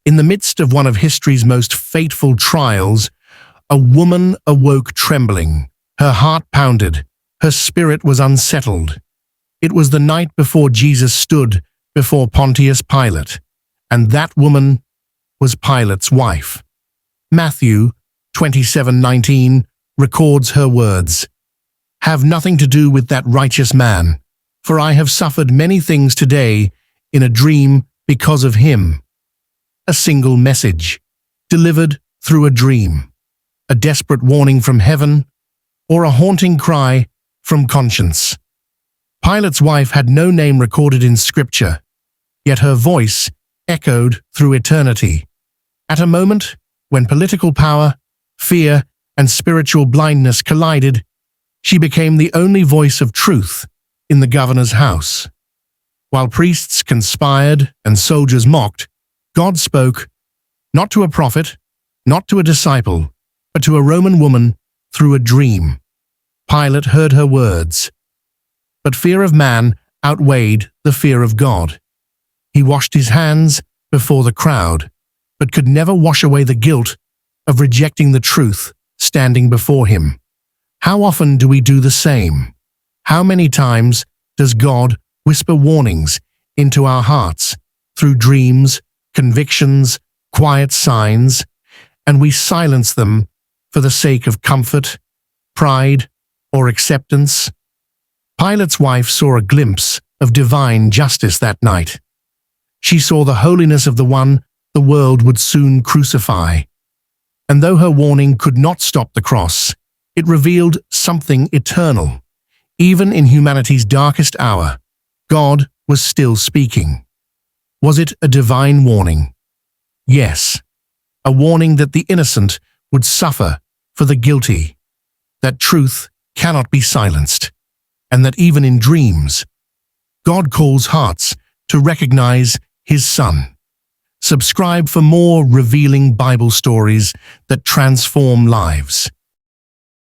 In the midst of one of history's most fateful trials, a woman awoke trembling. Her heart pounded. Her spirit was unsettled. It was the night before Jesus stood before Pontius Pilate, and that woman was Pilate's wife. Matthew 27:19 records her words, "Have nothing to do with that righteous man, for I have suffered many things today in a dream because of him." A single message, delivered through a dream, a desperate warning from heaven, or a haunting cry from conscience. Pilate's wife had no name recorded in Scripture, yet her voice echoed through eternity. At a moment when political power, fear, and spiritual blindness collided, she became the only voice of truth in the governor's house. While priests conspired and soldiers mocked, God spoke, not to a prophet, not to a disciple, but to a Roman woman through a dream. Pilate heard her words, but fear of man outweighed the fear of God. He washed his hands before the crowd, but could never wash away the guilt of rejecting the truth standing before him. How often do we do the same? How many times does God whisper warnings into our hearts through dreams, convictions, quiet signs, and we silence them for the sake of comfort, pride, or acceptance? Pilate's wife saw a glimpse of divine justice that night. She saw the holiness of the one the world would soon crucify. And though her warning could not stop the cross, it revealed something eternal. Even in humanity's darkest hour, God was still speaking. Was it a divine warning? Yes, a warning that the innocent would suffer for the guilty, that truth cannot be silenced, and that even in dreams, God calls hearts to recognize His Son. Subscribe for more revealing Bible stories that transform lives.